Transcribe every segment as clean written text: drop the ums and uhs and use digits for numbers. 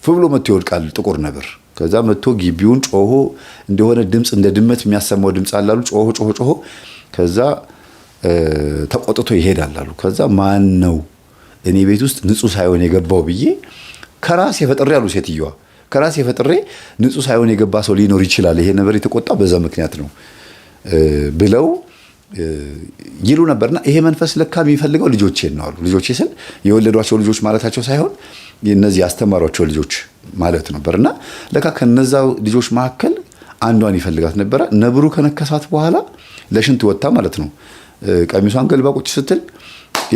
ፍብሎ መጥቶ ይወድቃል ጥቁር ነብር። ከዛ መጥቶ ግቢውን ጮሆ እንደሆነ ድምጽ እንደ ድመት የሚያሰማው ድምጽ አላሉ ጮሆ ከዛ ተቆጥቶ ይሄዳል አሉ። ከዛ ማን ነው እኔ ቤት ውስጥ ንጹህ ሳይሆን የገባው ብዬ ከራሴ ፈጥሬ አሉ ሴትዮዋ ከራሴ ፈጥሬ ንጹህ ሳይሆን የገባ ሰው ሊኖር ይችላል ይሄ ነብር የተቆጣው በዛ ምክንያት ነው ብለው ይሉ ነበርና ይሄ መንፈስ ለካ የሚፈልገው ልጆቼን ነው አሉ። ልጆቼ ስል የወለዷቸው ልጆች ማለታቸው ሳይሆን እነዚህ ያስተማሯቸው ልጆች ማለት ነበርና ለካ ከነዛው ልጆች መካከል አንዷን ይፈልጋት ነበር። ነብሩ ከነከሳት በኋላ ለሽንት ወጣ ማለት ነው። ቀሚሷን ገልባ ቁጭ ስትል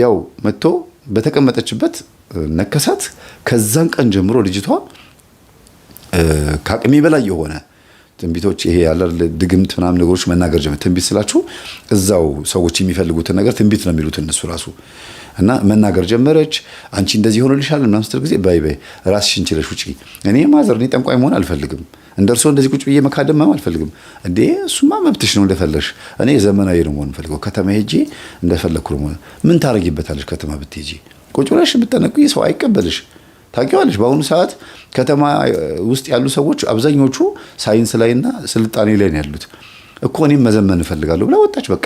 ያው መጥቶ በተቀመጠችበት ነከሳት። ከዛን ቀን ጀምሮ ልጅቷ ከአቅሜ በላይ የሆነ ትንቢቶች ይሄ ያለ ድግምት ምናምን ነገሮች መናገር ጀመረ። ትንቢት ስላችሁ እዛው ሰዎች የሚፈልጉትን ነገር ትንቢት ነው የሚሉት እነሱ ራሱ እና መናገር ጀመረች። አንቺ እንደዚህ ሆኖልሻል ምናምን ስትል ጊዜ ባይ ራስሽን ችለሽ ውጪ። እኔ ማዘር እኔ ጠንቋይ መሆን አልፈልግም። እንደርሶ እንደዚህ ቁጭ ብዬ መካደም አልፈልግም። እንዴ እሱማ መብትሽ ነው እንደፈለሽ። እኔ ዘመናዊ ነው መሆን ፈልገው ከተማ ሄጄ እንደፈለኩ ነው። ምን ታረጊበታለሽ? ከተማ ብትሄጂ ቁጭ ብለሽ ብትነቁይ ሰው አይቀበልሽ። ታውቂዋለሽ በአሁኑ ሰዓት ከተማ ውስጥ ያሉ ሰዎች አብዛኞቹ ሳይንስ ላይና ስልጣኔ ላይ ነው ያሉት እኮ። እኔም መዘመን እፈልጋለሁ ብላ ወጣች። በቃ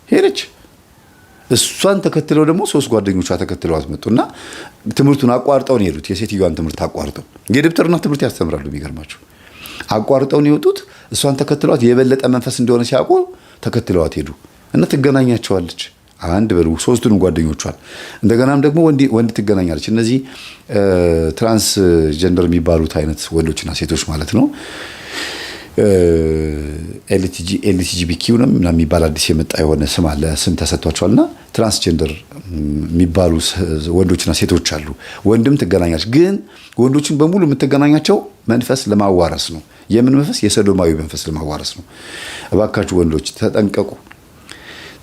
ሄደች። እሷን ተከትለው ደግሞ 3 ጓደኞቿ ተከትለዋት መጡና ትምህርቱን አቋርጠው ነው የሄዱት። የሴትዮዋን ትምህርት አቋርጠው የደብተርና ትምህርት ያስተምራሉ። የሚገርማቸው አቋርጠው ነው የወጡት። እሷን ተከትለዋት የበለጠ መንፈስ እንደሆነ ሲያውቁ ተከትለዋት ሄዱ እና ትገናኛቸዋለች። አንድ በሉ 3ቱን ጓደኞቿን እንደገናም ደግሞ ወንድ ትገናኛለች። እነዚህ ትራንስ ጀንደር የሚባሉት አይነት ወንዶችና ሴቶች ማለት ነው። ኤልቲጂቢኪው ነው ምናምን የሚባል አዲስ የመጣ የሆነ ስም አለ። ስም ተሰጥቷቸዋልና ትራንስጀንደር የሚባሉ ወንዶችና ሴቶች አሉ። ወንድም ትገናኛለች። ግን ወንዶችን በሙሉ የምትገናኛቸው መንፈስ ለማዋረስ ነው። የምን መንፈስ? የሰዶማዊ መንፈስ ለማዋረስ ነው። እባካችሁ ወንዶች ተጠንቀቁ።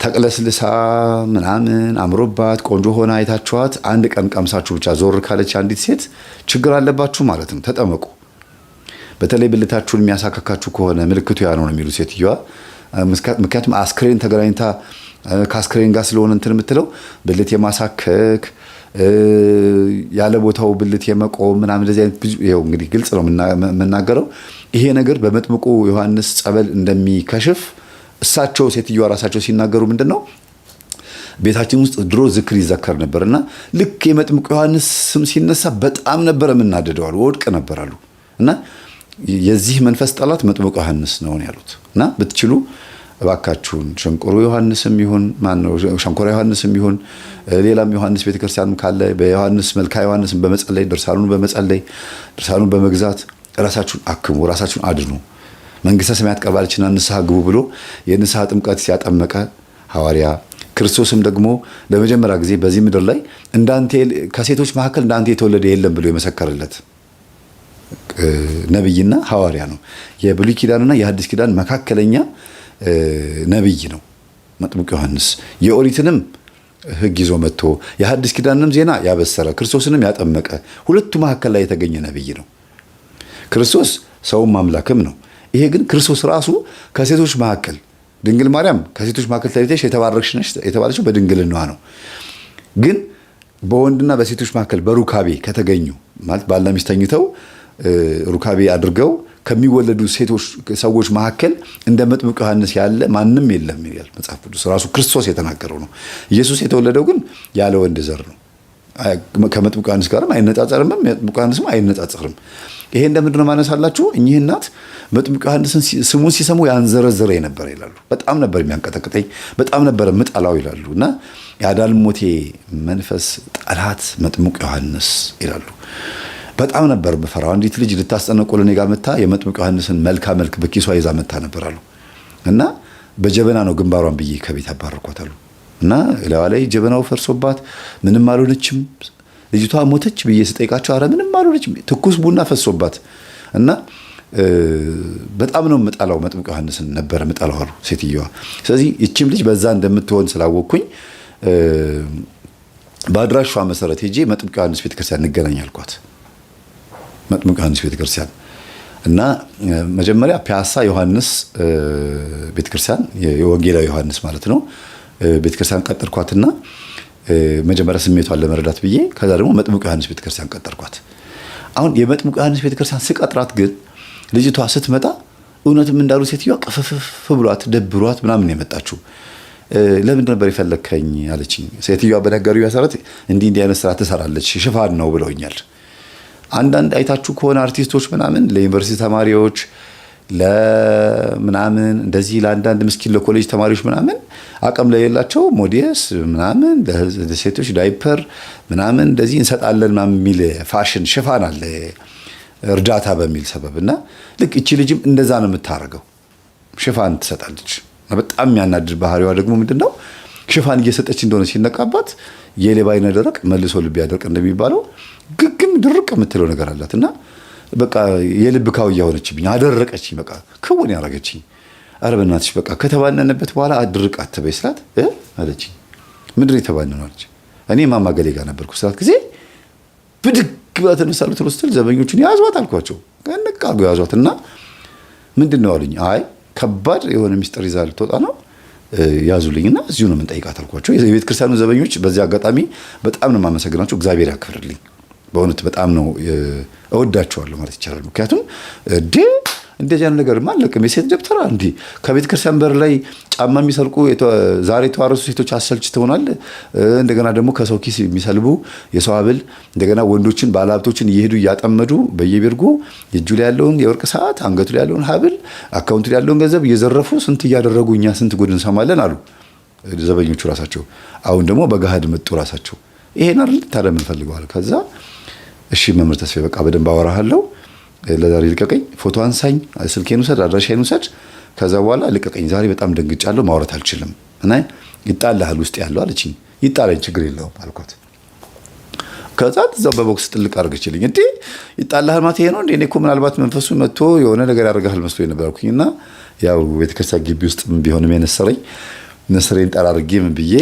ተቅለስልሳ ምናምን አምሮባት ቆንጆ ሆና አይታችኋት አንድ ቀን ቀምሳችሁ ብቻ ዞር ካለች አንዲት ሴት ችግር አለባችሁ ማለት ነው። ተጠመቁ። በተለይ ብልታችሁን የሚያሳካካችሁ ከሆነ ምልክቱ ያ ነው የሚሉ ሴትዮዋ። ምክንያቱም አስክሬን ተገናኝታ ከአስክሬን ጋር ስለሆነ እንትን የምትለው ብልት የማሳከክ ያለ ቦታው ብልት የመቆም ምናምን እንደዚህ አይነት ብዙ ይኸው እንግዲህ ግልጽ ነው የምናገረው። ይሄ ነገር በመጥምቁ ዮሐንስ ጸበል እንደሚከሽፍ እሳቸው ሴትዮዋ ራሳቸው ሲናገሩ ምንድነው ቤታችን ውስጥ ድሮ ዝክር ይዘከር ነበርና ልክ የመጥምቁ ዮሐንስ ስም ሲነሳ በጣም ነበር የምናደደው አሉ። ወድቅ ነበር አሉ። እና የዚህ መንፈስ ጠላት መጥምቁ ዮሐንስ ነው ያሉት። እና ብትችሉ እባካችሁን ሸንቆሮ ዮሐንስም ይሁን ማነው ሸንቆሮ ዮሐንስም ይሁን ሌላም ዮሐንስ ቤተክርስቲያንም ካለ በዮሐንስ መልካ ዮሐንስን በመጸለይ ድርሳኑን በመግዛት ራሳችሁን አክሙ፣ ራሳችሁን አድኑ። መንግስተ ሰማያት ቀርባለችና ንስሐ ግቡ ብሎ የንስሐ ጥምቀት ሲያጠመቀ ሐዋርያ ክርስቶስም ደግሞ ለመጀመሪያ ጊዜ በዚህ ምድር ላይ እንዳንተ ከሴቶች መካከል እንዳንተ የተወለደ የለም ብሎ የመሰከረለት ነብይና ሐዋርያ ነው። የብሉይ ኪዳንና የሐዲስ ኪዳን መካከለኛ ነብይ ነው መጥምቁ ዮሐንስ። የኦሪትንም ሕግ ይዞ መጥቶ የሐዲስ ኪዳንንም ዜና ያበሰረ ክርስቶስንም ያጠመቀ ሁለቱ መካከል ላይ የተገኘ ነብይ ነው። ክርስቶስ ሰውም አምላክም ነው። ይሄ ግን ክርስቶስ ራሱ ከሴቶች መካከል ድንግል ማርያም ከሴቶች መካከል ተለይተሽ የተባረክሽ ነሽ የተባለችው በድንግልናዋ ነው። ግን በወንድና በሴቶች መካከል በሩካቤ ከተገኙ ማለት ባልና ሚስት ተኝተው ሩካቤ አድርገው ከሚወለዱ ሰዎች መካከል እንደ መጥምቁ ዮሐንስ ያለ ማንም የለም ይላል መጽሐፍ ቅዱስ። ራሱ ክርስቶስ የተናገረው ነው። ኢየሱስ የተወለደው ግን ያለ ወንድ ዘር ነው። ከመጥምቁ ዮሐንስ ጋርም አይነጻጸርም፣ መጥምቁ ዮሐንስም አይነጻጸርም። ይሄ እንደምንድነው ማነሳላችሁ? እኚህ እናት መጥምቁ ዮሐንስን ስሙን ሲሰሙ ያንዘረዘረ ነበር ይላሉ። በጣም ነበር የሚያንቀጠቅጠኝ፣ በጣም ነበር ምጣላው ይላሉ። እና የአዳልሞቴ መንፈስ ጠላት መጥምቁ ዮሐንስ ይላሉ። በጣም ነበር በፈራው። አንዲት ልጅ ልታስጠነቁል እኔ ጋር መታ የመጥምቁ ዮሐንስን መልክ በኪሷ ይዛ መታ ነበር አሉ። እና በጀበና ነው ግንባሯን ብዬ ከቤት አባረኳታሉ። እና ለዋ ላይ ጀበናው ፈርሶባት ምንም አልሆነችም። ልጅቷ ሞተች ብዬ ስጠይቃቸው አረ ምንም አልሆነችም፣ ትኩስ ቡና ፈሶባት። እና በጣም ነው መጣላው መጥምቁ ዮሐንስን ነበር መጣላው አሉ ሴትዮዋ። ስለዚህ እቺም ልጅ በዛ እንደምትሆን ስላወቅኩኝ በአድራሿ መሰረት ሄጄ መጥምቁ ዮሐንስ ቤተክርስቲያን እንገናኝ አልኳት። መጥምቁ ዮሐንስ ቤተክርስቲያን እና መጀመሪያ ፒያሳ ዮሐንስ ቤተክርስቲያን የወንጌላዊ ዮሐንስ ማለት ነው ቤተክርስቲያን ቀጠርኳትና መጀመሪያ ስሜቷን ለመረዳት ብዬ ከዛ ደግሞ መጥምቁ ዮሐንስ ቤተክርስቲያን ቀጠርኳት። አሁን የመጥምቁ ዮሐንስ ቤተክርስቲያን ስቀጥራት ግን ልጅቷ ስትመጣ እውነትም እንዳሉ ሴትዮዋ ቅፍፍፍ ብሏት ደብሯት ምናምን የመጣችው። ለምን ነበር የፈለከኝ አለችኝ። ሴትዮዋ በነገሩኝ መሰረት እንዲህ አይነት ስራ ትሰራለች፣ ሽፋን ነው ብለውኛል። አንዳንድ አይታችሁ ከሆነ አርቲስቶች ምናምን ለዩኒቨርሲቲ ተማሪዎች ለምናምን እንደዚህ ለአንዳንድ ምስኪን ለኮሌጅ ተማሪዎች ምናምን አቅም ለሌላቸው ሞዴስ ምናምን ለሴቶች ዳይፐር ምናምን እንደዚህ እንሰጣለን ምናምን የሚል ፋሽን ሽፋን አለ እርዳታ በሚል ሰበብ እና ልክ እቺ ልጅም እንደዛ ነው የምታረገው። ሽፋን ትሰጣለች። በጣም የሚያናድድ ባህሪዋ ደግሞ ምንድነው ሽፋን እየሰጠች እንደሆነ ሲነቃባት የሌባ አይነ ደረቅ መልሶ ልብ ያደርቅ እንደሚባለው ግግም ድርቅ የምትለው ነገር አላት እና በቃ የልብ ካውያ ሆነችብኝ፣ አደረቀችኝ። በቃ ክውን ያረገችኝ። ኧረ በእናትሽ በቃ ከተባነነበት በኋላ አድርቅ አትበይ ስላት አለችኝ። ምንድን ነው የተባነነው አለች። እኔ ማማ ገሌ ጋር ነበርኩ ስላት ጊዜ ብድግ ብላ ተነሳሉ ስትል ዘበኞቹን ያዟት አልኳቸው። ከነቃ አርገው ያዟት እና ምንድን ነው አሉኝ። አይ ከባድ የሆነ ሚስጥር ይዛ ልትወጣ ነው ያዙልኝና እዚሁ ነው የምንጠይቃት አልኳቸው። የቤተ ክርስቲያኑ ዘበኞች በዚህ አጋጣሚ በጣም ነው የማመሰግናቸው። እግዚአብሔር ያክብርልኝ። በእውነት በጣም ነው እወዳቸዋለሁ ማለት ይቻላል። ምክንያቱም እንደዚህ አይነት ነገር ማለቅም የሴት ደብተራ እንዲ ከቤተ ክርስቲያን በር ላይ ጫማ የሚሰርቁ ዛሬ የተዋረሱ ሴቶች አሰልችተውናል። እንደገና ደግሞ ከሰው ኪስ የሚሰልቡ የሰው ሀብል እንደገና ወንዶችን ባለሀብቶችን እየሄዱ እያጠመዱ በየቤርጎ እጁ ላይ ያለውን የወርቅ ሰዓት አንገቱ ላይ ያለውን ሀብል አካውንቱ ላይ ያለውን ገንዘብ እየዘረፉ ስንት እያደረጉ እኛ ስንት ጉድ እንሰማለን አሉ ዘበኞቹ ራሳቸው። አሁን ደግሞ በገሃድ መጡ ራሳቸው። ይሄን አይደል ታዲያ ምን ፈልገዋል? ከዛ እሺ መምህር ተስፋዬ በቃ በደንብ አወራሃለሁ፣ ለዛሬ ልቀቀኝ፣ ፎቶ አንሳኝ፣ ስልኬን ውሰድ፣ አድራሻዬን ውሰድ፣ ከዛ በኋላ ልቀቀኝ፣ ዛሬ በጣም ደንግጫለሁ፣ ማውራት አልችልም እና ይጣልሃል ውስጥ ያለው አለችኝ። ይጣለኝ ችግር የለውም አልኳት። ከዛ እዛው በቦክስ ጥልቅ አድርገችልኝ። እንዴ ይጣልሃል ማለት ይሄ ነው እንዴ? እኔ እኮ ምናልባት መንፈሱ መጥቶ የሆነ ነገር ያደርጋል መስሎኝ ነበርኩኝና ያው ቤተክርስቲያን ግቢ ውስጥ ቢሆንም የነሰረኝ ነስሬን ጠራርጌ ምን ብዬ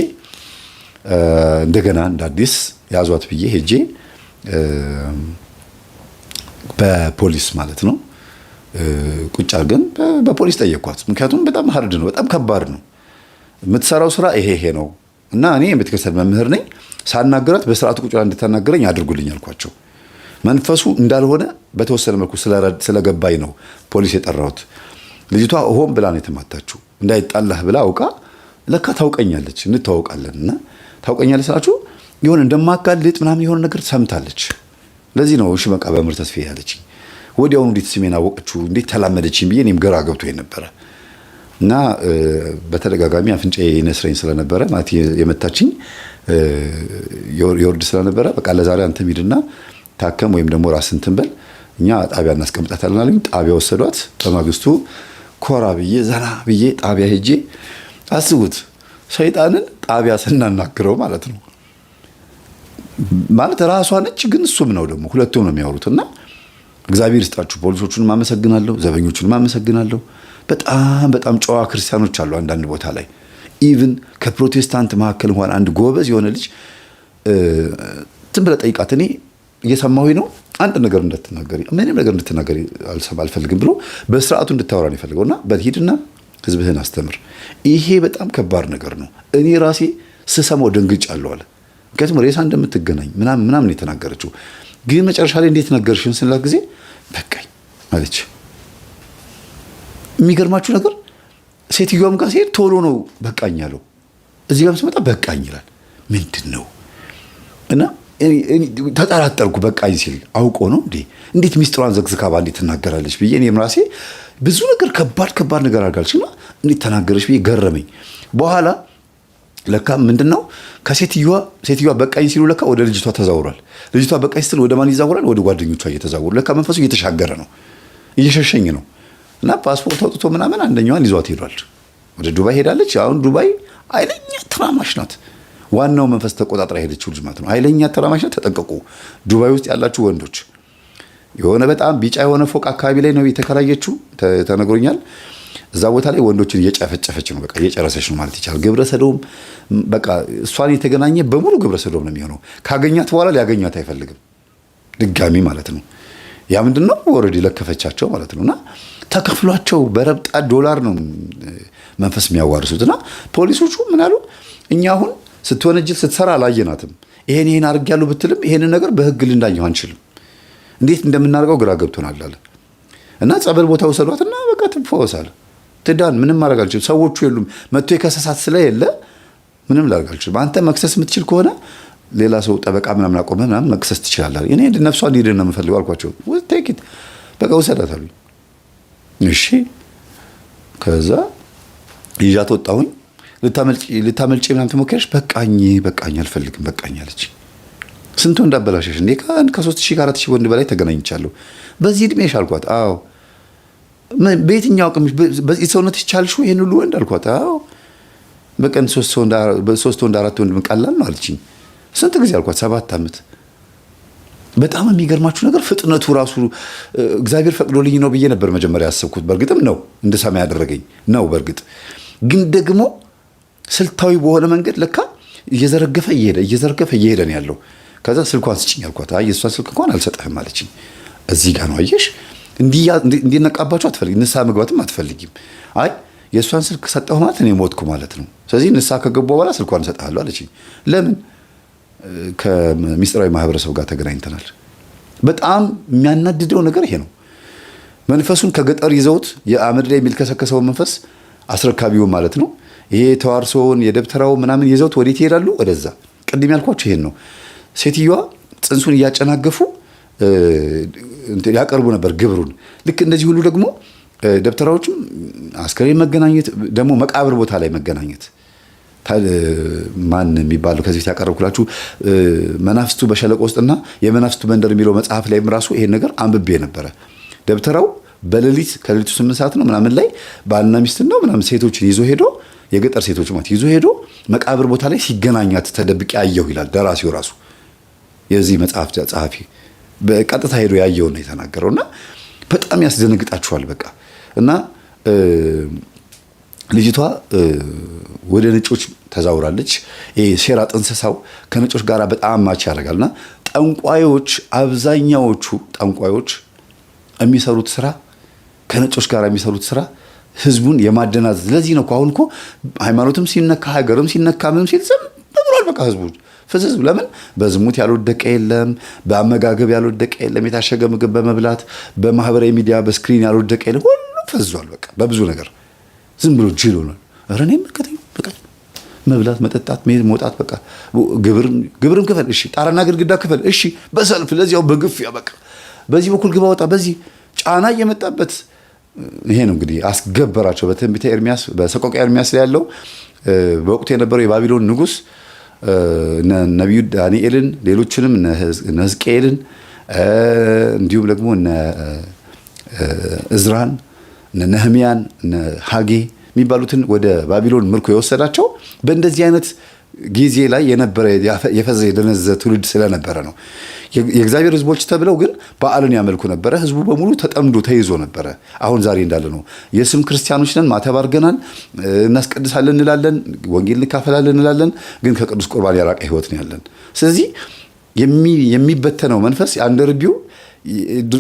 እንደገና እንደ አዲስ ያዟት ብዬ ሄጄ በፖሊስ ማለት ነው ቁጭ አድርገን በፖሊስ ጠየኳት። ምክንያቱም በጣም ሀርድ ነው፣ በጣም ከባድ ነው የምትሰራው ስራ ይሄ ነው እና እኔ የቤተክርስቲያን መምህር ነኝ፣ ሳናገራት በስርዓቱ ቁጭ ብላ እንድታናገረኝ አድርጉልኝ አልኳቸው። መንፈሱ እንዳልሆነ በተወሰነ መልኩ ስለገባኝ ነው ፖሊስ የጠራሁት። ልጅቷ ሆን ብላ ነው የተማታችው፣ እንዳይጣላህ ብላ አውቃ ለካ ታውቀኛለች፣ እንተዋውቃለን እና ታውቀኛለች ስላችሁ የሆነ እንደማጋልጥ ምናምን የሆነ ነገር ሰምታለች። ለዚህ ነው እሺ በቃ በመምህር ተስፋዬ ያለችኝ። ወዲያውኑ እንዴት ስሜን አወቀችው እንዴት ተላመደችኝ ብዬ እኔም ግራ ገብቶኝ ነበረ እና በተደጋጋሚ አፍንጫዬ ይነስረኝ ስለነበረ ማለት የመታችኝ የወርድ ስለነበረ በቃ ለዛሬ አንተ ሂድና ታከም ወይም ደግሞ ራስን እንትን በል እኛ ጣቢያ እናስቀምጣታለን አለኝ። ጣቢያ ወሰዷት። በማግስቱ ኮራ ብዬ ዘና ብዬ ጣቢያ ሄጄ አስቡት ሰይጣንን ጣቢያ ስናናግረው ማለት ነው ማለት ራሷ ነች ግን እሱም ነው ደግሞ ሁለቱም ነው የሚያወሩትና እግዚአብሔር ይስጣችሁ። ፖሊሶቹንም አመሰግናለሁ፣ ዘበኞቹንም አመሰግናለሁ። በጣም በጣም ጨዋ ክርስቲያኖች አሉ አንዳንድ ቦታ ላይ ኢቭን ከፕሮቴስታንት መካከል እንኳን አንድ ጎበዝ የሆነ ልጅ ዝም ብለህ ጠይቃት፣ እኔ እየሰማሁኝ ነው አንድ ነገር እንድትናገሪ ምንም ነገር እንድትናገሪ አልፈልግም ብሎ በስርዓቱ እንድታወራ ነው የፈለገውና በሂድና ህዝብህን አስተምር። ይሄ በጣም ከባድ ነገር ነው። እኔ ራሴ ስሰማው ደንግጫለሁ አለ። ምክንያቱም ሬሳ እንደምትገናኝ ምናምን የተናገረችው ግን መጨረሻ ላይ እንዴት ነገርሽን ስንላት ጊዜ በቃኝ አለች። የሚገርማችሁ ነገር ሴትዮዋም ጋር ሲሄድ ቶሎ ነው በቃኝ ያለው። እዚህ ጋርም ስመጣ በቃኝ ይላል። ምንድን ነው እና ተጠራጠርኩ። በቃኝ ሲል አውቆ ነው እንዴ? እንዴት ሚስጥሯን ዘግዝካ ባንዴ ትናገራለች ብዬ እኔም ራሴ ብዙ ነገር ከባድ ነገር አድርጋለችና እንዴት ተናገረች ብዬ ገረመኝ። በኋላ ለካ ምንድነው ሴትዮዋ በቃኝ ሲሉ ለካ ወደ ልጅቷ ተዛውሯል። ልጅቷ በቃኝ ስትል ወደ ማን ይዛውራል? ወደ ጓደኞቿ እየተዛወሩ ለካ መንፈሱ እየተሻገረ ነው፣ እየሸሸኝ ነው። እና ፓስፖርት አውጥቶ ምናምን አንደኛዋን ይዟት ሄዷል። ወደ ዱባይ ሄዳለች። አሁን ዱባይ ኃይለኛ ተራማሽ ናት። ዋናው መንፈስ ተቆጣጥራ ሄደችው ልጅ ማለት ነው። ኃይለኛ ተራማሽ ናት። ተጠንቀቁ ዱባይ ውስጥ ያላችሁ ወንዶች። የሆነ በጣም ቢጫ የሆነ ፎቅ አካባቢ ላይ ነው የተከራየችው ተነግሮኛል። እዛ ቦታ ላይ ወንዶችን እየጨፈጨፈች ነው፣ በቃ እየጨረሰች ነው ማለት ይቻላል። ግብረ ሰዶም በቃ እሷን የተገናኘ በሙሉ ግብረ ሰዶም ነው የሚሆነው። ካገኛት በኋላ ሊያገኛት አይፈልግም ድጋሚ ማለት ነው። ያ ምንድነው ኦልሬዲ ለከፈቻቸው ማለት ነውና ተከፍሏቸው በረብጣ ዶላር ነው መንፈስ የሚያዋርሱትና ፖሊሶቹ ምን አሉ? እኛ አሁን ስትወነጅል ስትሰራ አላየናትም። ይሄን አድርጊያለሁ ብትልም ይሄንን ነገር በህግ ልንዳኘው አንችልም። እንዴት እንደምናደርገው ግራ ገብቶናል አለ እና ጸበል ቦታ ወሰዷትና በቃ ትፈወሳል ትዳን። ምንም ማድረግ አልችልም። ሰዎቹ የሉም መጥቶ የከሰሳት ስለሌለ ምንም ላድርግ አልችልም። አንተ መክሰስ የምትችል ከሆነ ሌላ ሰው ጠበቃ ምናምን አቆመ ምናምን መክሰስ ትችላለህ። እኔ ነፍሷ እንዲድን ነው የምፈልገው አልኳቸው። ቴክት በቃ ውሰዳት አሉኝ። እሺ ከዛ ይዣት ወጣሁኝ። ልታመልጪ ምናምን ትሞክሪያለሽ? በቃኝ አልፈልግም በቃኝ አለች። ስንት ወንድ አበላሸሽ እንዴ? ከ3000 ከ4000 ወንድ በላይ ተገናኝቻለሁ በዚህ እድሜሽ አልኳት። አዎ በየትኛው አቅምሽ በዚህ ሰውነትሽ ቻልሽው ይሄን ሁሉ ወንድ አልኳት። አዎ በቀን 3 ወንድ 4 ወንድ ቀላል ነው አለችኝ። ስንት ጊዜ አልኳት? 7 ዓመት። በጣም የሚገርማችሁ ነገር ፍጥነቱ ራሱ እግዚአብሔር ፈቅዶልኝ ነው ብዬ ነበር መጀመሪያ ያሰብኩት። በእርግጥም ነው እንድሰማ ያደረገኝ ነው። በእርግጥ ግን ደግሞ ስልታዊ በሆነ መንገድ ለካ እየዘረገፈ እየሄደ ነው ያለው። ከዛ ስልኳን ስጭኝ አልኳት። አይ የእሷን ስልክ እንኳን አልሰጠህም አለችኝ። እዚህ ጋር ነው አየሽ፣ እንዲነቃባችሁ አትፈልጊም፣ ንስሐ መግባትም አትፈልጊም። አይ የእሷን ስልክ ሰጠሁ ማለት እኔ ሞትኩ ማለት ነው። ስለዚህ ንስሐ ከገባሁ በኋላ ስልኳን እሰጥሃለሁ አለችኝ። ለምን? ከሚስጥራዊ ማህበረሰብ ጋር ተገናኝተናል። በጣም የሚያናድደው ነገር ይሄ ነው። መንፈሱን ከገጠር ይዘውት የአመድ ላይ የሚልከሰከሰውን መንፈስ አስረካቢውን ማለት ነው። ይሄ ተዋርሶውን የደብተራው ምናምን ይዘውት ወዴት ይሄዳሉ? ወደዛ። ቅድም ያልኳቸው ይሄን ነው። ሴትዮዋ ጽንሱን እያጨናገፉ ያቀርቡ ነበር ግብሩን። ልክ እንደዚህ ሁሉ ደግሞ ደብተራዎችም አስከሬን መገናኘት፣ ደግሞ መቃብር ቦታ ላይ መገናኘት። ማን የሚባለው ከዚህ ያቀረብኩላችሁ መናፍስቱ በሸለቆ ውስጥና የመናፍስቱ መንደር የሚለው መጽሐፍ ላይም ራሱ ይሄን ነገር አንብቤ ነበረ። ደብተራው በሌሊት ከሌሊቱ 8 ሰዓት ነው ምናምን ላይ ባልና ሚስት ነው ምናምን ሴቶችን ይዞ ሄዶ የገጠር ሴቶች ማለት ይዞ ሄዶ መቃብር ቦታ ላይ ሲገናኛት ተደብቄ ያየሁ ይላል ደራሲው ራሱ የዚህ መጽሐፍ ጸሐፊ። በቀጥታ ሄዶ ያየው ነው የተናገረውና በጣም ያስደነግጣችኋል። በቃ እና ልጅቷ ወደ ነጮች ተዛውራለች። ይሄ ሴራ ጥንሰሳው ከነጮች ጋር በጣም ማች ያደርጋልና ጠንቋዮች፣ አብዛኛዎቹ ጠንቋዮች የሚሰሩት ስራ ከነጮች ጋር የሚሰሩት ስራ ህዝቡን የማደናዘዝ። ለዚህ ነው አሁን እኮ ሃይማኖትም ሲነካ ሀገርም ሲነካ ምንም ሲል ዝም ብሏል። በቃ ህዝቡ ፍዝዝ። ለምን? በዝሙት ያልወደቀ የለም፣ በአመጋገብ ያልወደቀ የለም፣ የታሸገ ምግብ በመብላት በማህበራዊ ሚዲያ በስክሪን ያልወደቀ የለም። ሁሉም ፈዟል። በቃ በብዙ ነገር ዝም ብሎ ጅል ሆኗል። ኧረ እኔም በቃ መብላት፣ መጠጣት፣ መሄድ፣ መውጣት፣ በቃ ግብርም ክፈል፣ እሺ፣ ጣራና ግድግዳ ክፈል፣ እሺ፣ በሰልፍ ለዚያው በግፊያ በቃ በዚህ በኩል ግባ ወጣ፣ በዚህ ጫና እየመጣበት ይሄ ነው እንግዲህ አስገበራቸው። በትንቢተ ኤርሚያስ በሰቆቃ ኤርሚያስ ላይ ያለው በወቅቱ የነበረው የባቢሎን ንጉስ ነቢዩ ዳንኤልን ሌሎችንም እነ ሕዝቅኤልን እንዲሁም ደግሞ እነ እዝራን እነ ነህምያን እነ ሐጌ የሚባሉትን ወደ ባቢሎን ምርኮ የወሰዳቸው በእንደዚህ አይነት ጊዜ ላይ የነበረ የፈዘ የደነዘ ትውልድ ስለነበረ ነው። የእግዚአብሔር ሕዝቦች ተብለው ግን በዓልን ያመልኩ ነበረ። ሕዝቡ በሙሉ ተጠምዶ ተይዞ ነበረ። አሁን ዛሬ እንዳለ ነው። የስም ክርስቲያኖች ነን፣ ማተብ አድርገናል፣ እናስቀድሳለን እንላለን፣ ወንጌል እንካፈላለን እንላለን፣ ግን ከቅዱስ ቁርባን ያራቀ ህይወት ነው ያለን። ስለዚህ የሚበተነው መንፈስ አንደርቢው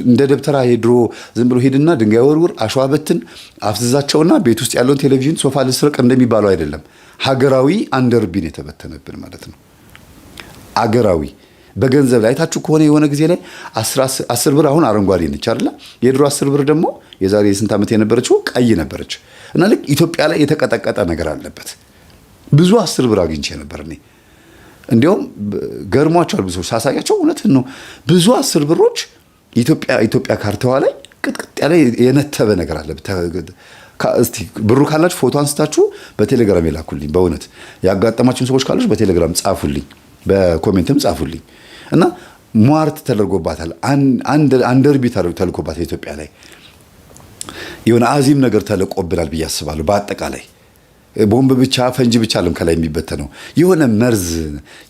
እንደ ደብተራ ሄድሮ ዝም ብሎ ሄድና ድንጋይ ወርውር፣ አሸዋ በትን፣ አፍዝዛቸውና ቤት ውስጥ ያለውን ቴሌቪዥን ሶፋ ልስረቅ እንደሚባለው አይደለም። ሀገራዊ አንደርቢን የተበተነብን ማለት ነው። አገራዊ በገንዘብ ላይ አይታችሁ ከሆነ የሆነ ጊዜ ላይ 10 ብር አሁን አረንጓዴ ነች አይደል? የድሮ 10 ብር ደግሞ የዛሬ ስንት ዓመት የነበረችው ቀይ ነበረች። እና ልክ ኢትዮጵያ ላይ የተቀጠቀጠ ነገር አለበት። ብዙ 10 ብር አግኝቼ ነበር እኔ። እንዲያውም ገርሟቸዋል ብዙ ሰዎች ሳሳያቸው፣ እውነትን ነው። ብዙ 10 ብሮች ኢትዮጵያ ካርታዋ ላይ ቅጥቅጥ ያለ የነተበ ነገር አለበት። እስቲ ብሩ ካላችሁ ፎቶ አንስታችሁ በቴሌግራም የላኩልኝ። በእውነት ያጋጠማችሁን ሰዎች ካላችሁ በቴሌግራም ጻፉልኝ፣ በኮሜንትም ጻፉልኝ። እና ሟርት ተደርጎባታል። አንደርቢ ተልኮባታል። ኢትዮጵያ ላይ የሆነ አዚም ነገር ተለቆብናል ብዬ አስባለሁ። በአጠቃላይ ቦምብ ብቻ ፈንጂ ብቻ አለም ከላይ የሚበተነው የሆነ መርዝ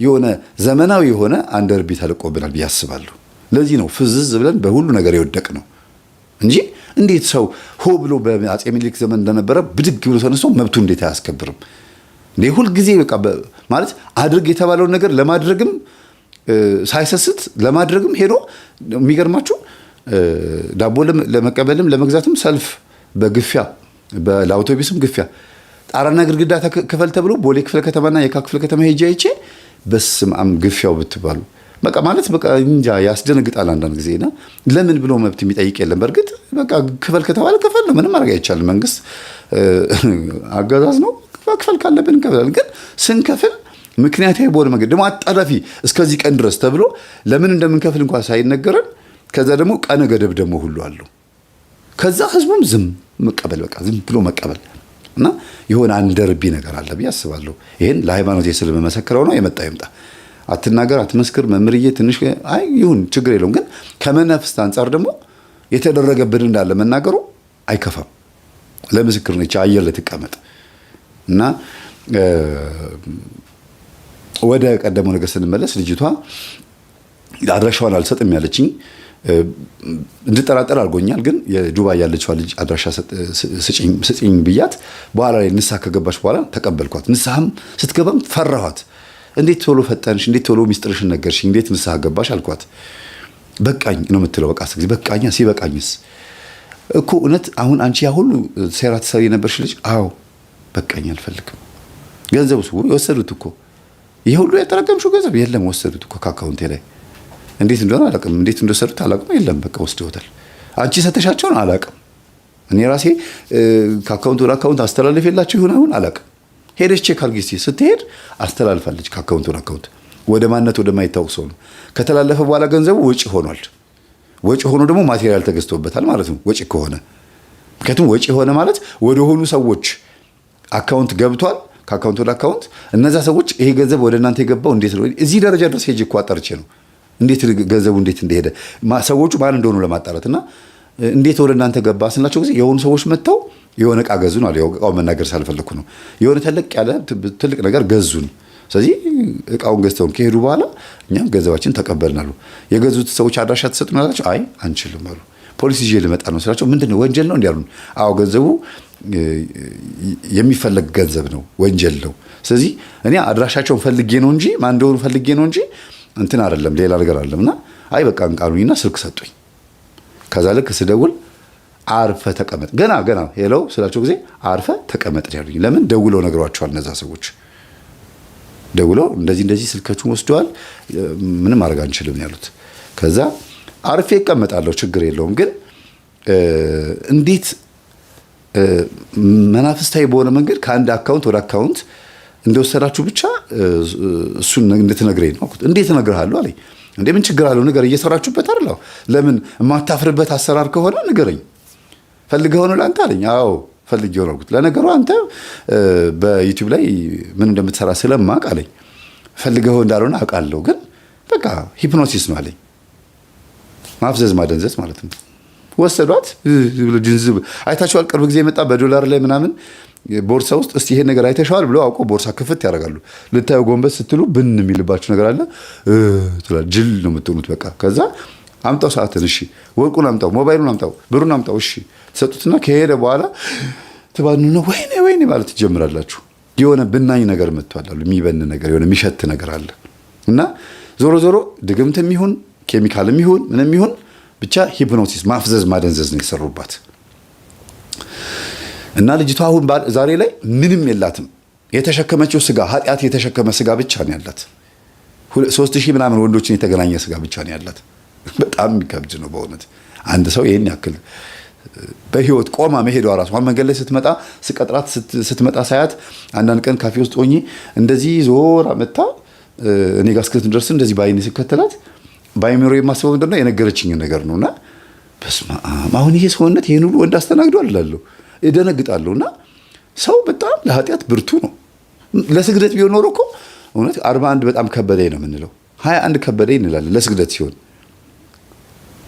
የሆነ ዘመናዊ የሆነ አንደርቢ ተለቆብናል ብዬ አስባለሁ። ለዚህ ነው ፍዝዝ ብለን በሁሉ ነገር የወደቅ ነው እንጂ እንዴት ሰው ሆ ብሎ በአፄ ምኒልክ ዘመን እንደነበረ ብድግ ብሎ ተነስቶ መብቱ እንዴት አያስከብርም እንዴ? ሁል ጊዜ በቃ ማለት አድርግ የተባለውን ነገር ለማድረግም ሳይሰስት ለማድረግም ሄዶ የሚገርማችሁ ዳቦ ለመቀበልም ለመግዛትም ሰልፍ በግፊያ ለአውቶቡስም ግፊያ ጣራና ግድግዳ ክፈል ተብሎ ቦሌ ክፍለ ከተማና የካ ክፍለ ከተማ ሄጄ አይቼ በስመ አብ ግፊያው ብትባሉ በቃ ማለት በቃ እንጃ ያስደነግጣል አንዳንድ ጊዜና ለምን ብሎ መብት የሚጠይቅ የለም። በእርግጥ በቃ ክፈል ከተባለ ክፈል ነው፣ ምንም ማድረግ አይቻልም። መንግስት አገዛዝ ነው፣ ክፈል ካለብን እንከፍላለን። ግን ስንከፍል ምክንያታዊ በሆነ መንገድ ደግሞ አጣዳፊ እስከዚህ ቀን ድረስ ተብሎ ለምን እንደምንከፍል እንኳን ሳይነገረን ከዛ ደግሞ ቀነ ገደብ ደግሞ ሁሉ አለው። ከዛ ህዝቡም ዝም መቀበል በቃ ዝም ብሎ መቀበል እና የሆነ አንደርቢ ነገር አለ ብዬ አስባለሁ። ይሄን ለሃይማኖት ስለመሰከረው ነው የመጣ ይምጣ። አትናገር አትመስክር መምርዬ ትንሽ አይ ይሁን ችግር የለውም። ግን ከመናፍስት አንጻር ደግሞ የተደረገብን እንዳለ መናገሩ አይከፋም። ለምስክር ነች አየር ልትቀመጥ እና ወደ ቀደመው ነገር ስንመለስ ልጅቷ አድራሻዋን አልሰጥም ያለችኝ እንድጠራጠር አድርጎኛል። ግን የዱባይ ያለችዋ ልጅ አድራሻ ስጪኝ ብያት በኋላ ላይ ንስሐ ከገባች በኋላ ተቀበልኳት። ንስሐም ስትገባም ፈራኋት። እንዴት ቶሎ ፈጠንሽ? እንዴት ቶሎ ሚስጥርሽን ነገርሽ? እንዴት ንስሐ ገባሽ አልኳት። በቃኝ ነው የምትለው። በቃ ስለዚህ በቃኛ ሲበቃኝስ እኮ እውነት አሁን አንቺ ያ ሁሉ ሴራ ትሰሪ የነበርሽ ልጅ አዎ በቃኝ አልፈልግም። ገንዘቡስ የወሰዱት እኮ ይሄ ሁሉ ያጠራቀምሽው ገንዘብ የለም ወሰዱት እኮ ከአካውንቴ ላይ እንዴት እንደሆነ አላውቅም። እንዴት እንደወሰዱት አላውቅም። የለም በቃ ወስደውታል። አንቺ ሰተሻቸውን አላውቅም። እኔ ራሴ ከአካውንት ወደ አካውንት አስተላልፌላችሁ ይሆን አሁን አላውቅም። ሄደሽ ቼክ አድርጊ እስኪ ስትሄድ አስተላልፋለች። ከአካውንት ወደ አካውንት ወደ ማንነት ወደማይታወቅ ሰው ነው ከተላለፈ በኋላ ገንዘቡ ወጪ ሆኗል። ወጪ ሆኖ ደግሞ ማቴሪያል ተገዝቶበታል ማለት ነው ወጪ ከሆነ። ምክንያቱም ወጪ ሆነ ማለት ወደ ሆኑ ሰዎች አካውንት ገብቷል። ከአካውንት ወደ አካውንት እነዛ ሰዎች ይሄ ገንዘብ ወደ እናንተ የገባው እንዴት ነው? እዚህ ደረጃ ድረስ ሄጄ እኮ አጣርቼ ነው እንዴት ገንዘቡ እንዴት እንደሄደ ሰዎቹ ማን እንደሆኑ ለማጣራት እና እንዴት ወደ እናንተ ገባ ስናቸው ጊዜ የሆኑ ሰዎች መጥተው የሆነ ዕቃ ገዙን አለ። እቃው መናገር ሳልፈለኩ ነው። የሆነ ትልቅ ነገር ገዙን። ስለዚህ ዕቃውን ገዝተውን ከሄዱ በኋላ እኛም ገንዘባችን ተቀበልናሉ። የገዙት ሰዎች አድራሻ ተሰጥቶናላችሁ? አይ አንችልም አሉ። ፖሊስ ይዤ ልመጣ ነው ስላቸው ምንድን ነው ወንጀል ነው እንዲያሉን? አዎ ገንዘቡ የሚፈለግ ገንዘብ ነው፣ ወንጀል ነው። ስለዚህ እኔ አድራሻቸውን ፈልጌ ነው እንጂ ማን እንደሆኑ ፈልጌ ነው እንጂ እንትን አይደለም ሌላ ነገር አይደለምና አይ በቃ እንቃሉኝና ስልክ ሰጡኝ። ከዛ ልክ ስደውል አርፈ ተቀመጥ ገና ሄሎ ስላቸው ጊዜ አርፈ ተቀመጥ ያሉኝ። ለምን ደውለው ነግሯቸዋል። እነዛ ሰዎች ደውለው እንደዚህ ስልካችሁን ወስደዋል ምንም ማድረግ አንችልም ያሉት። ከዛ አርፌ እቀመጣለሁ ችግር የለውም። ግን እንዴት መናፍስታዊ በሆነ መንገድ ከአንድ አካውንት ወደ አካውንት እንደወሰዳችሁ ብቻ እሱን እንድትነግረኝ ነው። እንዴት እነግርሃለሁ አለኝ። እንዴ ምን ችግር አለው ንገረኝ፣ እየሰራችሁበት አይደል? ለምን የማታፍርበት አሰራር ከሆነ ንገረኝ። ፈልገው ነው ለአንተ አለኝ። አዎ ፈልጌው ነው አልኩት። ለነገሩ አንተ በዩቲዩብ ላይ ምን እንደምትሰራ ስለማውቅ አለኝ። ፈልገው እንዳልሆነ አውቃለሁ፣ ግን በቃ ሂፕኖሲስ ነው አለኝ። ማፍዘዝ ማደንዘዝ ማለት ነው። ወሰዷት ጅንዝብ አይታችኋል። ቅርብ ጊዜ የመጣ በዶላር ላይ ምናምን ቦርሳ ውስጥ እስቲ ይሄን ነገር አይተሻዋል ብለው አውቆ ቦርሳ ክፍት ያደርጋሉ። ልታዩ ጎንበስ ስትሉ ብን የሚልባችሁ ነገር አለ ትላል። ጅል ነው የምትሆኑት በቃ። ከዛ አምጣው ሰዓትን፣ እሺ ወርቁን አምጣው፣ ሞባይሉን አምጣው፣ ብሩን አምጣው፣ እሺ ተሰጡትና ከሄደ በኋላ ተባኑና ወይኔ ማለት ትጀምራላችሁ። የሆነ ብናኝ ነገር መጥቷል፣ የሚበን ነገር የሆነ የሚሸት ነገር አለ እና ዞሮ ድግምትም ይሁን ኬሚካልም ይሁን ምንም ይሁን ብቻ ሂፕኖሲስ ማፍዘዝ ማደንዘዝ ነው የሰሩባት። እና ልጅቷ አሁን ዛሬ ላይ ምንም የላትም። የተሸከመችው ስጋ ኃጢአት የተሸከመ ስጋ ብቻ ነው ያላት። 3000 ምናምን ወንዶችን የተገናኘ ስጋ ብቻ ነው ያላት። በጣም የሚከብድ ነው በእውነት። አንድ ሰው ይሄን ያክል በህይወት ቆማ መሄዷ ራሱ መንገድ ላይ ስትመጣ ስቀጥራት ስትመጣ ሳያት አንዳንድ ቀን ካፌ ውስጥ ሆኜ እንደዚህ ዞራ መጣ እኔ ጋር እስክትደርስ እንደዚህ ባይኔ ስከተላት ባይሜሮ የማስበው ምንድነው የነገረችኝ ነገር ነውና በስመ አብ አሁን ይሄ ሰውነት ይሄን ሁሉ ወንድ አስተናግዷል እላለሁ፣ እደነግጣለሁና ሰው በጣም ለኃጢአት ብርቱ ነው። ለስግደት ቢሆን ኖሮ እኮ እውነት 41 በጣም ከበደኝ ነው የምንለው፣ 21 ከበደኝ እንላለን። ለስግደት ሲሆን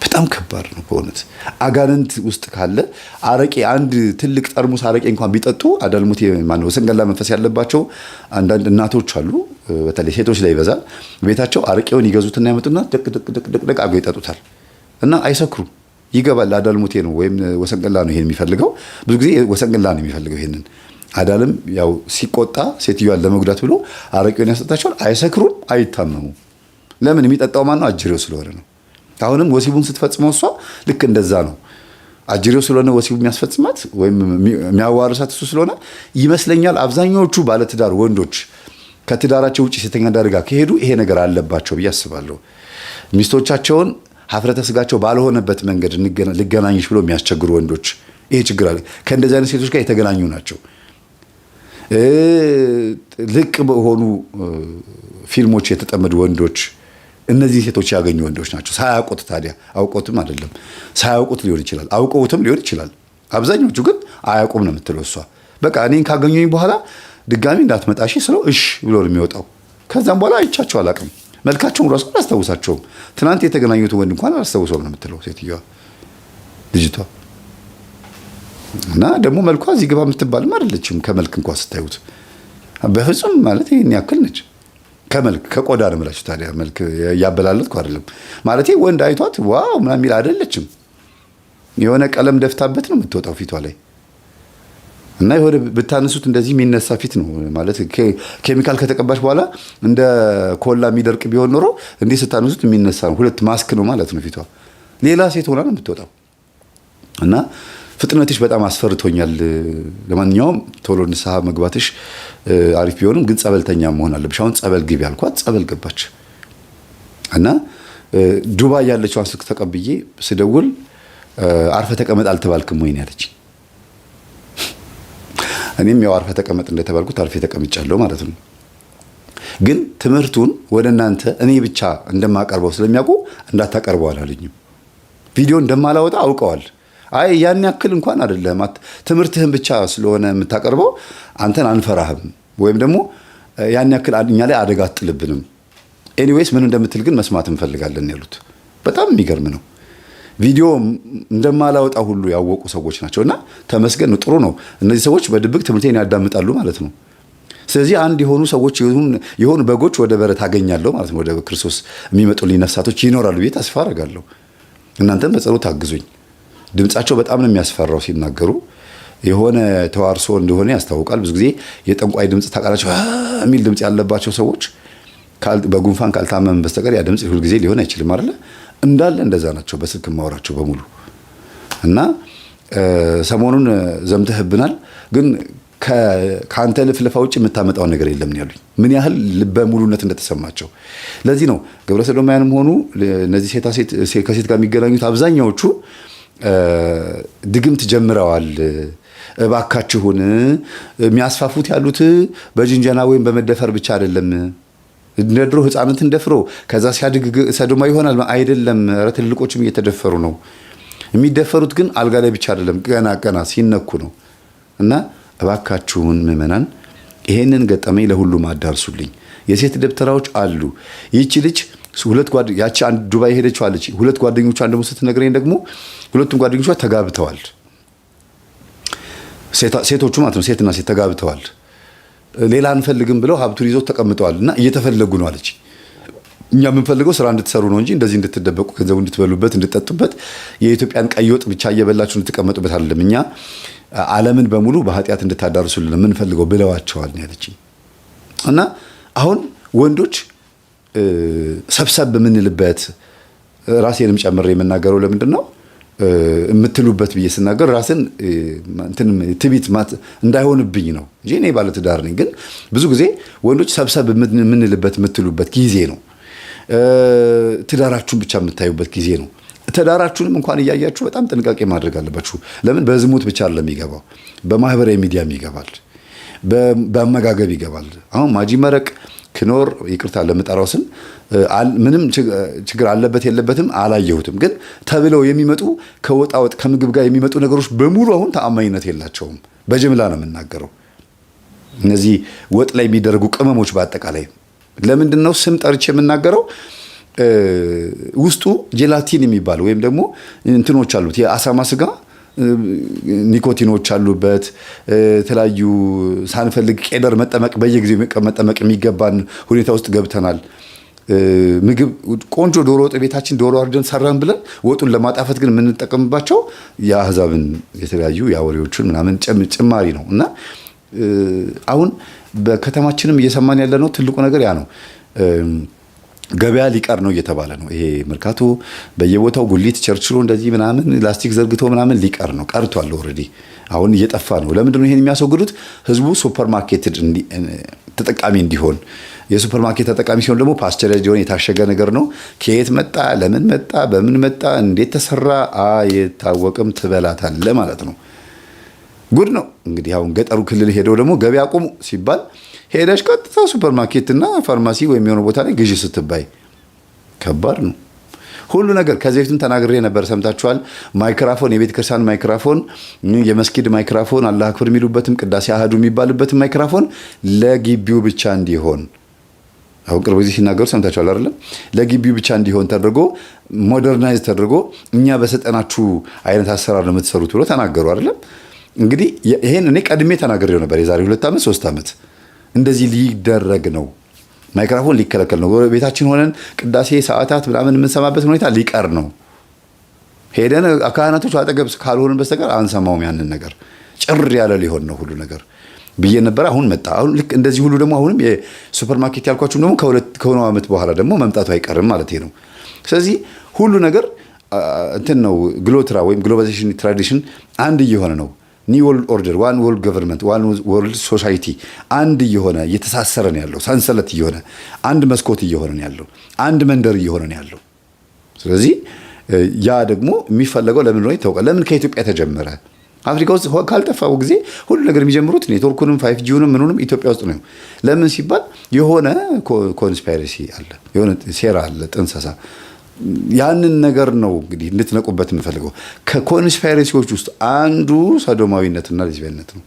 በጣም ከባድ ነው በእውነት። አጋንንት ውስጥ ካለ አረቄ አንድ ትልቅ ጠርሙስ አረቄ እንኳን ቢጠጡ አዳልሙት ማነው ሰንገላ መንፈስ ያለባቸው አንዳንድ እናቶች አሉ፣ በተለይ ሴቶች ላይ ይበዛል። ቤታቸው አረቄውን ይገዙትና ያመጡና ደቅ አድርገው ይጠጡታል እና አይሰክሩም። ይገባል አዳልሙቴ ነው ወይም ወሰንገላ ነው ይሄን የሚፈልገው። ብዙ ጊዜ ወሰንገላ ነው የሚፈልገው ይሄንን። አዳልም ያው ሲቆጣ ሴትዮዋን ለመጉዳት ብሎ አረቄውን ያሰጣቸዋል። አይሰክሩም፣ አይታመሙም። ለምን? የሚጠጣው ማን ነው? አጅሬው ስለሆነ ነው። አሁንም ወሲቡን ስትፈጽመው እሷ ልክ እንደዛ ነው። አጅሬው ስለሆነ ወሲቡ የሚያስፈጽማት ወይም የሚያዋርሳት እሱ ስለሆነ ይመስለኛል አብዛኛዎቹ ባለትዳር ወንዶች ከትዳራቸው ውጪ ሴተኛ አዳሪ ጋር ከሄዱ ይሄ ነገር አለባቸው ብዬ አስባለሁ። ሚስቶቻቸውን ሀፍረተ ስጋቸው ባልሆነበት መንገድ ልገናኝሽ ብሎ የሚያስቸግሩ ወንዶች፣ ይሄ ችግር አለ። ከእንደዚህ አይነት ሴቶች ጋር የተገናኙ ናቸው። ልቅ በሆኑ ፊልሞች የተጠመዱ ወንዶች እነዚህ ሴቶች ያገኙ ወንዶች ናቸው። ሳያውቁት ታዲያ አውቀውትም አይደለም ሳያውቁት ሊሆን ይችላል፣ አውቀውትም ሊሆን ይችላል። አብዛኞቹ ግን አያውቁም ነው የምትለው እሷ። በቃ እኔን ካገኙኝ በኋላ ድጋሚ እንዳትመጣሽ ስለው እሺ ብሎ ነው የሚወጣው። ከዛም በኋላ አይቻቸው አላውቅም። መልካቸውን ራሱ አላስታውሳቸውም። ትናንት የተገናኙት ወንድ እንኳን አላስታውሰውም ነው የምትለው ሴትዮዋ ልጅቷ። እና ደግሞ መልኳ እዚህ ግባ የምትባልም አይደለችም። ከመልክ እንኳን ስታዩት በፍጹም ማለት ይሄን ያክል ነች። ከመልክ ከቆዳ ነው የምላችሁ። ታዲያ መልክ ያበላለጥኩ አይደለም ማለት ወንድ አይቷት ዋው ምናምን የሚል አይደለችም። የሆነ ቀለም ደፍታበት ነው የምትወጣው ፊቷ ላይ እና የሆነ ብታነሱት እንደዚህ የሚነሳ ፊት ነው ማለት ኬሚካል ከተቀባሽ በኋላ እንደ ኮላ የሚደርቅ ቢሆን ኖሮ እንዲህ ስታነሱት የሚነሳ ነው። ሁለት ማስክ ነው ማለት ነው ፊቷ። ሌላ ሴት ሆና ነው የምትወጣው እና ፍጥነትሽ በጣም አስፈርቶኛል። ለማንኛውም ቶሎ ንስሐ መግባትሽ አሪፍ ቢሆንም ግን ጸበልተኛ መሆን አለብሽ። አሁን ጸበል ግቢ አልኳት፣ ጸበል ገባች እና ዱባይ ያለችውን ስልክ ተቀብዬ ስደውል አርፈ ተቀመጥ አልተባልክም ወይ ያለች። እኔም ያው አርፈ ተቀመጥ እንደተባልኩት አርፌ ተቀምጫለሁ ማለት ነው። ግን ትምህርቱን ወደ እናንተ እኔ ብቻ እንደማቀርበው ስለሚያውቁ እንዳታቀርበው አላሉኝም። ቪዲዮ እንደማላወጣ አውቀዋል። አይ ያን ያክል እንኳን አይደለም፣ ትምህርትህን ብቻ ስለሆነ የምታቀርበው አንተን አንፈራህም፣ ወይም ደግሞ ያን ያክል እኛ ላይ አደጋ አትጥልብንም። ኤኒዌይስ ምን እንደምትል ግን መስማት እንፈልጋለን ያሉት። በጣም የሚገርም ነው። ቪዲዮ እንደማላወጣ ሁሉ ያወቁ ሰዎች ናቸውና ተመስገን፣ ጥሩ ነው። እነዚህ ሰዎች በድብቅ ትምህርቴን ያዳምጣሉ ማለት ነው። ስለዚህ አንድ የሆኑ ሰዎች የሆኑ በጎች ወደ በረት አገኛለሁ ማለት ነው። ወደ ክርስቶስ የሚመጡልኝ ነፍሳቶች ይኖራሉ ብዬ ተስፋ አደርጋለሁ። እናንተም በጸሎት አግዙኝ። ድምጻቸው በጣም ነው የሚያስፈራው ሲናገሩ። የሆነ ተዋርሶ እንደሆነ ያስታውቃል። ብዙ ጊዜ የጠንቋይ ድምጽ ታውቃላችሁ የሚል ድምጽ ያለባቸው ሰዎች በጉንፋን ካልታመመ በስተቀር ያ ድምጽ ሁሉ ጊዜ ሊሆን አይችልም አይደለ? እንዳለ እንደዛ ናቸው በስልክ ማወራቸው በሙሉ። እና ሰሞኑን ዘምተህብናል፣ ግን ከአንተ ልፍልፋ ውጭ የምታመጣው ነገር የለም ያሉኝ። ምን ያህል ልበ ሙሉነት እንደተሰማቸው። ለዚህ ነው ግብረ ሰዶማውያንም ሆኑ እነዚህ ከሴት ጋር የሚገናኙት አብዛኛዎቹ ድግምት ጀምረዋል፣ እባካችሁን የሚያስፋፉት ያሉት በጅንጀና ወይም በመደፈር ብቻ አይደለም። እንደ ድሮ ህፃናትን ደፍሮ ከዛ ሲያድግ ሰዶማ ይሆናል አይደለም። ኧረ ትልቆችም እየተደፈሩ ነው። የሚደፈሩት ግን አልጋ ላይ ብቻ አይደለም፣ ገና ሲነኩ ነው። እና እባካችሁን ምዕመናን ይሄንን ገጠመኝ ለሁሉም አዳርሱልኝ። የሴት ደብተራዎች አሉ። ይህቺ ልጅ ያቺ አንድ ዱባይ ሄደችው አለች። ሁለት ጓደኞቿን ደግሞ ስትነግረኝ ደግሞ ሁለቱም ጓደኞቿ ተጋብተዋል። ሴቶቹ ማለት ነው፣ ሴትና ሴት ተጋብተዋል። ሌላ አንፈልግም ብለው ሀብቱን ይዘው ተቀምጠዋል እና እየተፈለጉ ነው አለች። እኛ የምንፈልገው ስራ እንድትሰሩ ነው እንጂ እንደዚህ እንድትደበቁ፣ ገንዘቡ እንድትበሉበት፣ እንድትጠጡበት፣ የኢትዮጵያን ቀይ ወጥ ብቻ እየበላችሁ እንድትቀመጡበት አይደለም። እኛ ዓለምን በሙሉ በኃጢአት እንድታዳርሱልን የምንፈልገው ብለዋቸዋል ያለች። እና አሁን ወንዶች ሰብሰብ የምንልበት ራሴንም ጨምሬ የምናገረው ለምንድን ነው የምትሉበት ብዬ ስናገር ራስን ትቢት እንዳይሆንብኝ ነው እንጂ እኔ ባለትዳር ነኝ። ግን ብዙ ጊዜ ወንዶች ሰብሰብ የምንልበት የምትሉበት ጊዜ ነው። ትዳራችሁን ብቻ የምታዩበት ጊዜ ነው። ትዳራችሁንም እንኳን እያያችሁ በጣም ጥንቃቄ ማድረግ አለባችሁ። ለምን በዝሙት ብቻ አይደለም የሚገባው፣ በማህበራዊ ሚዲያም ይገባል፣ በአመጋገብ ይገባል። አሁን ማጂ መረቅ ክኖር ይቅርታ ለምጠራው ስም ምንም ችግር አለበት የለበትም አላየሁትም። ግን ተብለው የሚመጡ ከወጣወጥ ከምግብ ጋር የሚመጡ ነገሮች በሙሉ አሁን ተአማኝነት የላቸውም። በጅምላ ነው የምናገረው። እነዚህ ወጥ ላይ የሚደረጉ ቅመሞች በአጠቃላይ ለምንድን ነው ስም ጠርቼ የምናገረው? ውስጡ ጄላቲን የሚባል ወይም ደግሞ እንትኖች አሉት። የአሳማ ስጋ ኒኮቲኖች አሉበት። የተለያዩ ሳንፈልግ ቄደር መጠመቅ በየጊዜው መጠመቅ የሚገባን ሁኔታ ውስጥ ገብተናል። ምግብ ቆንጆ ዶሮ ወጥ ቤታችን ዶሮ አርደን ሰራን ብለን ወጡን ለማጣፈት ግን የምንጠቀምባቸው የአህዛብን የተለያዩ የአወሬዎችን ምናምን ጭማሪ ነው። እና አሁን በከተማችንም እየሰማን ያለ ነው ትልቁ ነገር ያ ነው። ገበያ ሊቀር ነው እየተባለ ነው። ይሄ መርካቶ በየቦታው ጉሊት ቸርችሎ እንደዚህ ምናምን ላስቲክ ዘርግቶ ምናምን ሊቀር ነው። ቀርቷል ኦልሬዲ። አሁን እየጠፋ ነው። ለምንድን ነው ይሄን የሚያስወግዱት? ህዝቡ ሱፐር ማርኬት ተጠቃሚ እንዲሆን የሱፐርማርኬት ተጠቃሚ ሲሆን ደግሞ ፓስቸራይዝድ የሆነ የታሸገ ነገር ነው። ከየት መጣ፣ ለምን መጣ፣ በምን መጣ፣ እንዴት ተሰራ አይታወቅም። ትበላታለህ ማለት ነው። ጉድ ነው እንግዲህ። አሁን ገጠሩ ክልል ሄደው ደግሞ ገበያ አቁሙ ሲባል ሄደሽ ቀጥታ ሱፐርማርኬትና ፋርማሲ ወይም የሆነ ቦታ ላይ ግዢ ስትባይ ከባድ ነው ሁሉ ነገር። ከዚህ በፊትም ተናግሬ ነበር፣ ሰምታችኋል። ማይክራፎን፣ የቤተ ክርስቲያን ማይክራፎን፣ የመስጊድ ማይክራፎን፣ አላህ አክበር የሚሉበትም ቅዳሴ አህዱ የሚባልበትም ማይክራፎን ለግቢው ብቻ እንዲሆን አሁን ቅርብ ጊዜ ሲናገሩ ሰምታችኋል አይደለም? ለግቢው ብቻ እንዲሆን ተደርጎ ሞደርናይዝ ተደርጎ እኛ በሰጠናችሁ አይነት አሰራር ነው የምትሰሩት ብሎ ተናገሩ አይደለም? እንግዲህ ይሄን እኔ ቀድሜ ተናግሬው ነበር የዛሬ 2 ዓመት 3 ዓመት። እንደዚህ ሊደረግ ነው። ማይክራፎን ሊከለከል ነው። ቤታችን ሆነን ቅዳሴ ሰዓታት ምናምን የምንሰማበት ሁኔታ ሊቀር ነው። ሄደን ካህናቶች አጠገብ ካልሆንን በስተቀር አንሰማውም። ያንን ነገር ጭር ያለ ሊሆን ነው ሁሉ ነገር ብዬ ነበር። አሁን መጣ። አሁን ልክ እንደዚህ ሁሉ ደግሞ አሁንም የሱፐርማርኬት ያልኳችሁም ደግሞ ከሆነ ዓመት በኋላ ደግሞ መምጣቱ አይቀርም ማለት ነው። ስለዚህ ሁሉ ነገር እንትን ነው። ግሎትራ ወይም ግሎባላይዜሽን ትራዲሽን አንድ እየሆነ ነው። ኒው ወርልድ ኦርደር፣ ዋን ወርልድ ገቨርንመንት፣ ዋን ወርልድ ሶሳይቲ አንድ እየሆነ እየተሳሰረ ነው ያለው። ሰንሰለት እየሆነ አንድ መስኮት እየሆነ ነው ያለው። አንድ መንደር እየሆነ ነው ያለው። ስለዚህ ያ ደግሞ የሚፈለገው ለምን ነው ይታወቃል። ለምን ከኢትዮጵያ ተጀመረ? አፍሪካ ውስጥ ካልጠፋው ጊዜ ሁሉ ነገር የሚጀምሩት ኔትወርኩንም 5G'ንም ምኑንም ኢትዮጵያ ውስጥ ነው። ለምን ሲባል የሆነ ኮንስፓይረሲ አለ፣ የሆነ ሴራ አለ፣ ጥንሰሳ። ያንን ነገር ነው እንግዲህ እንድትነቁበት የምፈልገው። ከኮንስፓይረሲዎች ውስጥ አንዱ ሰዶማዊነትና ሌዝቢያንነት ነው።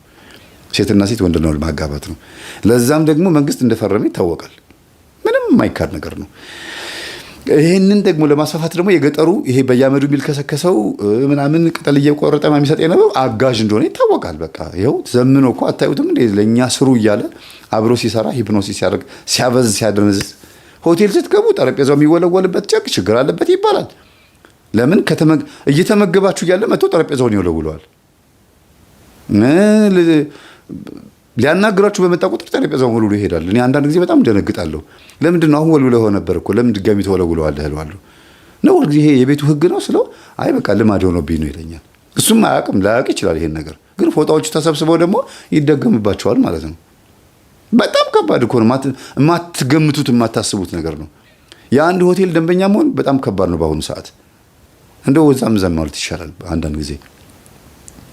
ሴትና ሴት ወንድና ወንድ ማጋባት ነው። ለዛም ደግሞ መንግስት እንደፈረመ ይታወቃል። ምንም የማይካድ ነገር ነው። ይህንን ደግሞ ለማስፋፋት ደግሞ የገጠሩ ይሄ በየአመዱ የሚልከሰከሰው ምናምን ቅጠል እየቆረጠ የሚሰጥ የነበረው አጋዥ እንደሆነ ይታወቃል። በቃ ይኸው ዘምኖ እኮ አታዩትም እንዴ? ለእኛ ስሩ እያለ አብሮ ሲሰራ ሂፕኖሲስ ሲያደርግ ሲያበዝ ሲያደነዝዝ። ሆቴል ስትገቡ ጠረጴዛው የሚወለወልበት ጨርቅ ችግር አለበት ይባላል። ለምን እየተመገባችሁ እያለ መጥቶ ጠረጴዛውን ይወለውለዋል። ሊያናግራችሁ በመጣ ቁጥር ጠረጴዛውን ወልውሎ ይሄዳል። እኔ አንዳንድ ጊዜ በጣም ደነግጣለሁ። ለምንድን ነው አሁን ወልውለው ነበር እኮ ለምን ድጋሚ ተወለውለዋለህ እለዋለሁ። ነው ሁልጊዜ ይሄ የቤቱ ህግ ነው ስለው አይ በቃ ልማድ ሆኖብኝ ነው ይለኛል። እሱም አያውቅም፣ ላያውቅ ይችላል ይሄን ነገር። ግን ፎጣዎቹ ተሰብስበው ደግሞ ይደገምባቸዋል ማለት ነው። በጣም ከባድ እኮ ነው። የማትገምቱት የማታስቡት ነገር ነው። የአንድ ሆቴል ደንበኛ መሆን በጣም ከባድ ነው በአሁኑ ሰዓት። እንደው ወዛም ዘም ማለት ይሻላል አንዳንድ ጊዜ።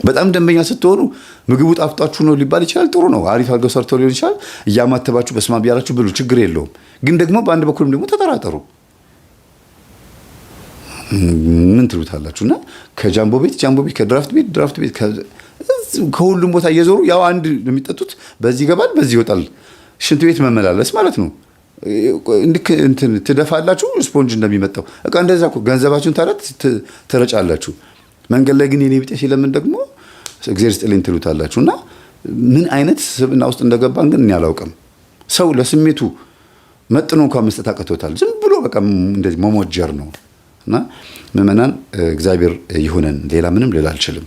በጣም ደንበኛ ስትሆኑ ምግቡ ጣፍጧችሁ ነው ሊባል ይችላል። ጥሩ ነው፣ አሪፍ አድርገው ሰርተው ሊሆን ይችላል። እያማተባችሁ በስማ ቢያላችሁ ብሉ፣ ችግር የለውም። ግን ደግሞ በአንድ በኩልም ደግሞ ተጠራጠሩ። ምን ትሉታላችሁ? እና ከጃምቦ ቤት ከድራፍት ቤት ከሁሉም ቦታ እየዞሩ ያው አንድ የሚጠጡት በዚህ ይገባል በዚህ ይወጣል። ሽንት ቤት መመላለስ ማለት ነው። እንትን ትደፋላችሁ ስፖንጅ እንደሚመጣው እቃ እንደዛ እኮ ገንዘባችሁን ታረት ትረጫላችሁ። መንገድ ላይ ግን የኔ ቢጤ ሲለምን ደግሞ እግዚአብሔር ይስጥልኝ ትሉታላችሁ። እና ምን አይነት ስብዕና ውስጥ እንደገባን ግን እኔ አላውቅም። ሰው ለስሜቱ መጥኖ እንኳን መስጠት አቅቶታል። ዝም ብሎ በቃ እንደዚህ መሞጀር ነው። እና ምዕመናን እግዚአብሔር ይሁነን፣ ሌላ ምንም ልል አልችልም።